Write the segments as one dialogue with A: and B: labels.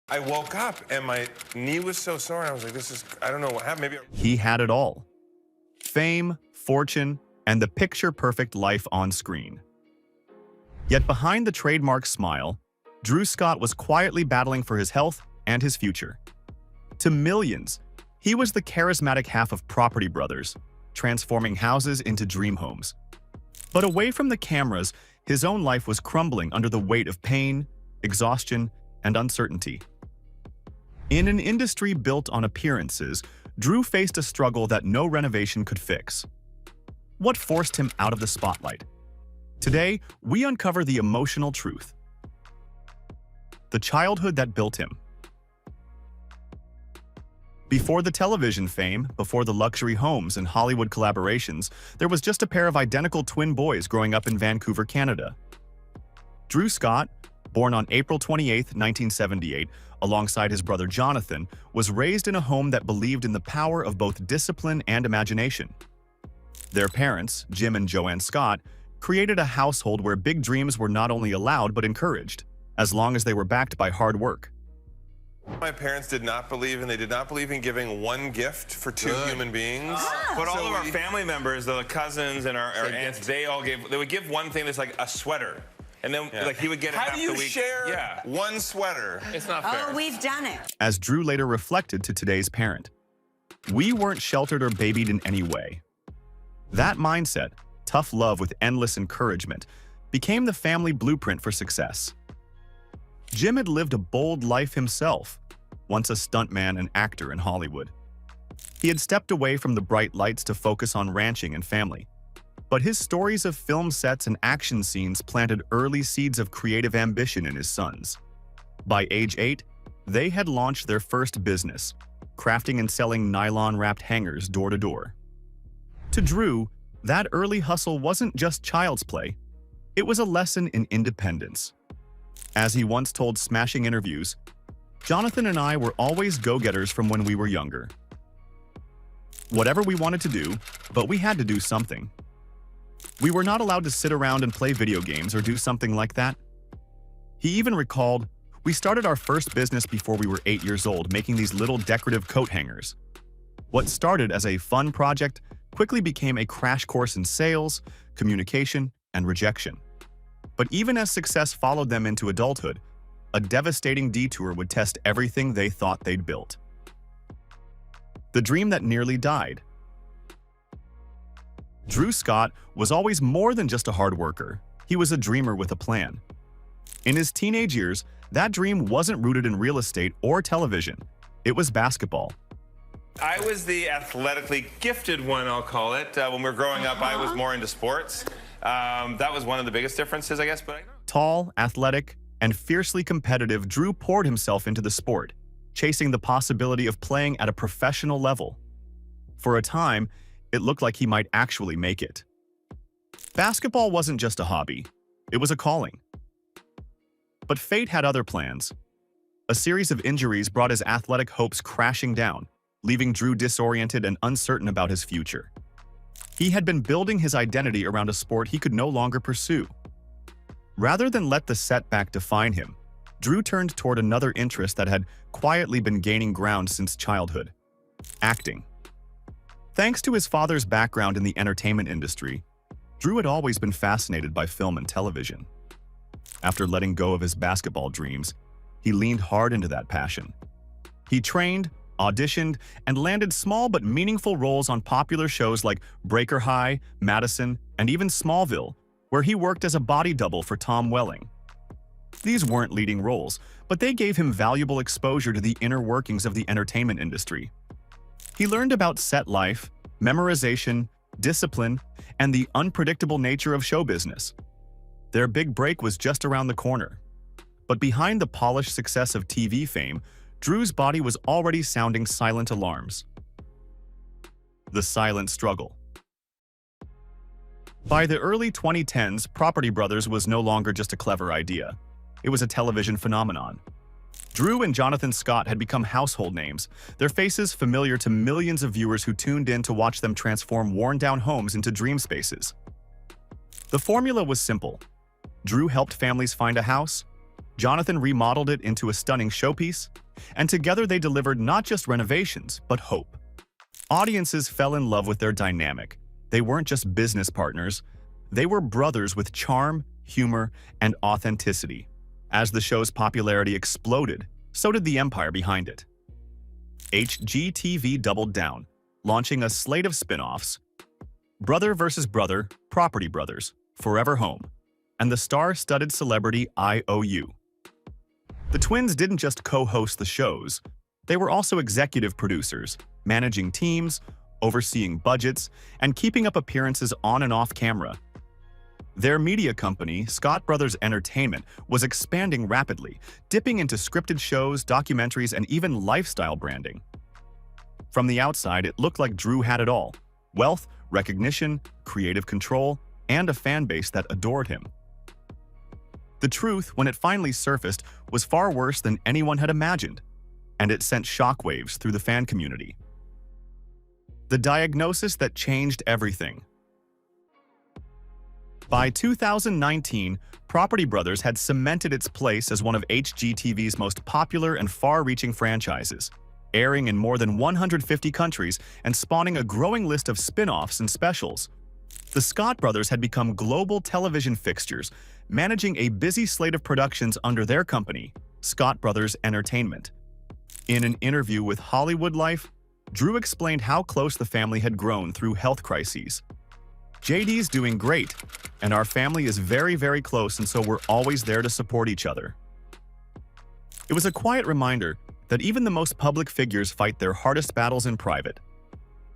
A: I woke up and my knee was so sore, and I was like, I don't know what happened. Maybe.
B: He had it all: fame, fortune, and the picture-perfect life on screen. Yet behind the trademark smile, Drew Scott was quietly battling for his health and his future. To millions, he was the charismatic half of Property Brothers, transforming houses into dream homes. But away from the cameras, his own life was crumbling under the weight of pain, exhaustion, and uncertainty. In an industry built on appearances, Drew faced a struggle that no renovation could fix. What forced him out of the spotlight? Today, we uncover the emotional truth. The childhood that built him. Before the television fame, before the luxury homes and Hollywood collaborations, there was just a pair of identical twin boys growing up in Vancouver, Canada. Drew Scott, born on April 28, 1978, alongside his brother Jonathan, was raised in a home that believed in the power of both discipline and imagination. Their parents, Jim and Joanne Scott, created a household where big dreams were not only allowed but encouraged, as long as they were backed by hard work.
A: My parents did not believe in giving one gift for two human beings.
C: But all of our family members, the cousins and our aunts, they would give one thing that's like a sweater. And then like he would get it half the week.
A: How do you share one sweater?
C: It's not fair.
D: Oh, we've done it.
B: As Drew later reflected to today's parent, "We weren't sheltered or babied in any way." That mindset, tough love with endless encouragement, became the family blueprint for success. Jim had lived a bold life himself, once a stuntman and actor in Hollywood. He had stepped away from the bright lights to focus on ranching and family. But his stories of film sets and action scenes planted early seeds of creative ambition in his sons. By age 8, they had launched their first business, crafting and selling nylon-wrapped hangers door to door. To Drew, that early hustle wasn't just child's play. It was a lesson in independence. As he once told Smashing Interviews, "Jonathan and I were always go-getters from when we were younger. Whatever we wanted to do, but we had to do something. We were not allowed to sit around and play video games or do something like that." He even recalled, "We started our first business before we were 8 years old, making these little decorative coat hangers. What started as a fun project quickly became a crash course in sales, communication, and rejection." But even as success followed them into adulthood, a devastating detour would test everything they thought they'd built. The dream that nearly died. Drew Scott was always more than just a hard worker. He was a dreamer with a plan. In his teenage years, that dream wasn't rooted in real estate or television. It was basketball.
C: I was the athletically gifted one, I'll call it. When we were growing up, I was more into sports. That was one of the biggest differences, I guess. But
B: Tall, athletic, and fiercely competitive, Drew poured himself into the sport, chasing the possibility of playing at a professional level. For a time, it looked like he might actually make it. Basketball wasn't just a hobby, it was a calling. But fate had other plans. A series of injuries brought his athletic hopes crashing down, leaving Drew disoriented and uncertain about his future. He had been building his identity around a sport he could no longer pursue. Rather than let the setback define him, Drew turned toward another interest that had quietly been gaining ground since childhood: acting. Thanks to his father's background in the entertainment industry, Drew had always been fascinated by film and television. After letting go of his basketball dreams, he leaned hard into that passion. He trained, auditioned, and landed small but meaningful roles on popular shows like Breaker High, Madison, and even Smallville, where he worked as a body double for Tom Welling. These weren't leading roles, but they gave him valuable exposure to the inner workings of the entertainment industry. He learned about set life, memorization, discipline, and the unpredictable nature of show business. Their big break was just around the corner. But behind the polished success of TV fame, Drew's body was already sounding silent alarms. The silent struggle. By the early 2010s, Property Brothers was no longer just a clever idea. It was a television phenomenon. Drew and Jonathan Scott had become household names, their faces familiar to millions of viewers who tuned in to watch them transform worn-down homes into dream spaces. The formula was simple. Drew helped families find a house, Jonathan remodeled it into a stunning showpiece, and together they delivered not just renovations, but hope. Audiences fell in love with their dynamic. They weren't just business partners, they were brothers with charm, humor, and authenticity. As the show's popularity exploded, so did the empire behind it. HGTV doubled down, launching a slate of spin-offs: Brother vs. Brother, Property Brothers, Forever Home, and the star-studded celebrity IOU. The twins didn't just co-host the shows, they were also executive producers, managing teams, overseeing budgets, and keeping up appearances on and off camera. Their media company, Scott Brothers Entertainment, was expanding rapidly, dipping into scripted shows, documentaries, and even lifestyle branding. From the outside, it looked like Drew had it all: wealth, recognition, creative control, and a fan base that adored him. The truth, when it finally surfaced, was far worse than anyone had imagined, and it sent shockwaves through the fan community. The diagnosis that changed everything. By 2019, Property Brothers had cemented its place as one of HGTV's most popular and far-reaching franchises, airing in more than 150 countries and spawning a growing list of spin-offs and specials. The Scott brothers had become global television fixtures, managing a busy slate of productions under their company, Scott Brothers Entertainment. In an interview with Hollywood Life, Drew explained how close the family had grown through health crises. "JD's doing great, and our family is very, very close, and so we're always there to support each other." It was a quiet reminder that even the most public figures fight their hardest battles in private.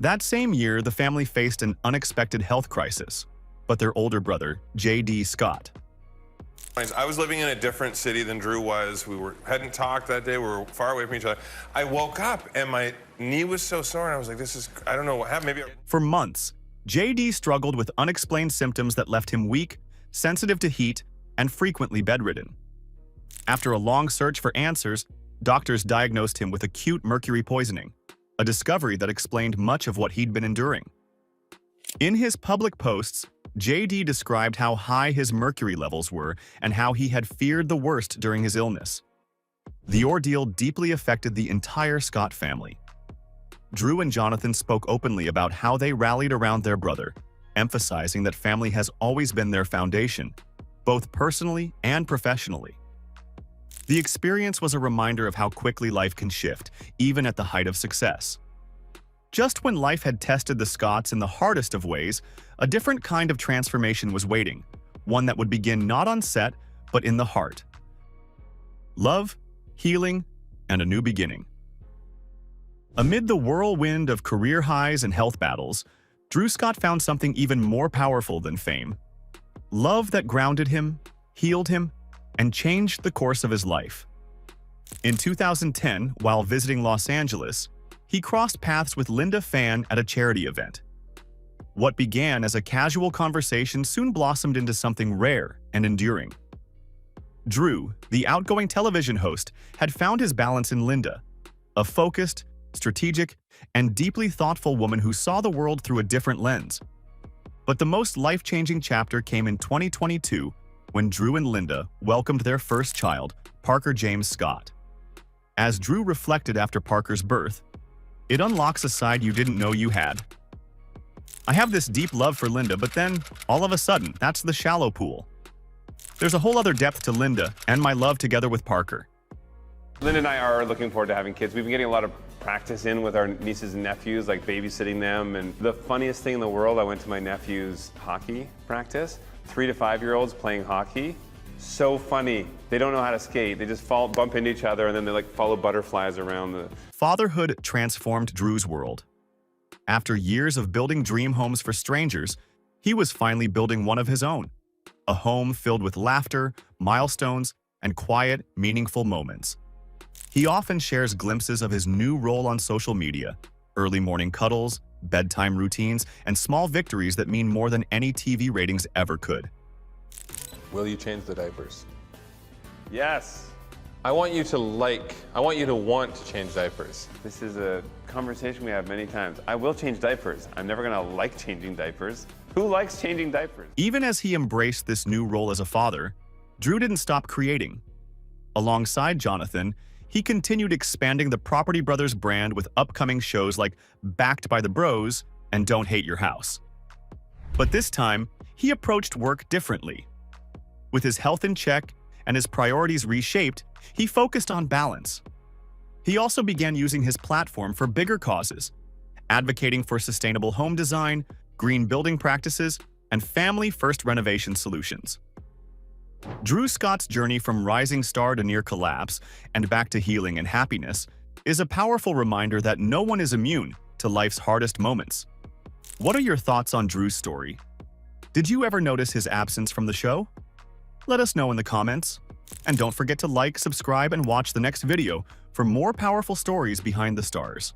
B: That same year, the family faced an unexpected health crisis, but their older brother, JD Scott.
A: I was living in a different city than Drew was. Hadn't talked that day. We were far away from each other. I woke up and my knee was so sore, and I was like, I don't know what happened. Maybe.
B: For months, JD struggled with unexplained symptoms that left him weak, sensitive to heat, and frequently bedridden. After a long search for answers, doctors diagnosed him with acute mercury poisoning, a discovery that explained much of what he'd been enduring. In his public posts, JD described how high his mercury levels were and how he had feared the worst during his illness. The ordeal deeply affected the entire Scott family. Drew and Jonathan spoke openly about how they rallied around their brother, emphasizing that family has always been their foundation, both personally and professionally. The experience was a reminder of how quickly life can shift, even at the height of success. Just when life had tested the Scotts in the hardest of ways, a different kind of transformation was waiting, one that would begin not on set, but in the heart. Love, healing, and a new beginning. Amid the whirlwind of career highs and health battles, Drew Scott found something even more powerful than fame: love that grounded him, healed him, and changed the course of his life. In 2010, while visiting Los Angeles, he crossed paths with Linda Fan at a charity event. What began as a casual conversation soon blossomed into something rare and enduring. Drew, the outgoing television host, had found his balance in Linda, a focused, strategic, and deeply thoughtful woman who saw the world through a different lens. But the most life-changing chapter came in 2022 when Drew and Linda welcomed their first child, Parker James Scott. As Drew reflected after Parker's birth, it unlocks a side you didn't know you had. "I have this deep love for Linda, but then, all of a sudden, that's the shallow pool. There's a whole other depth to Linda and my love together with Parker."
D: Linda and I are looking forward to having kids. We've been getting a lot of practice in with our nieces and nephews, like babysitting them. And the funniest thing in the world, I went to my nephew's hockey practice. 3 to 5-year-olds playing hockey. So funny. They don't know how to skate. They just bump into each other, and then they like follow butterflies around the...
B: Fatherhood transformed Drew's world. After years of building dream homes for strangers, he was finally building one of his own. A home filled with laughter, milestones, and quiet, meaningful moments. He often shares glimpses of his new role on social media: early morning cuddles, bedtime routines, and small victories that mean more than any TV ratings ever could.
E: Will you change the diapers?
D: Yes.
E: I want you to want to change diapers.
D: This is a conversation we have many times. I will change diapers. I'm never gonna like changing diapers. Who likes changing diapers?
B: Even as he embraced this new role as a father, Drew didn't stop creating. Alongside Jonathan, he continued expanding the Property Brothers brand with upcoming shows like Backed by the Bros and Don't Hate Your House. But this time, he approached work differently. With his health in check and his priorities reshaped, he focused on balance. He also began using his platform for bigger causes, advocating for sustainable home design, green building practices, and family-first renovation solutions. Drew Scott's journey from rising star to near collapse and back to healing and happiness is a powerful reminder that no one is immune to life's hardest moments. What are your thoughts on Drew's story? Did you ever notice his absence from the show? Let us know in the comments. And don't forget to like, subscribe, and watch the next video for more powerful stories behind the stars.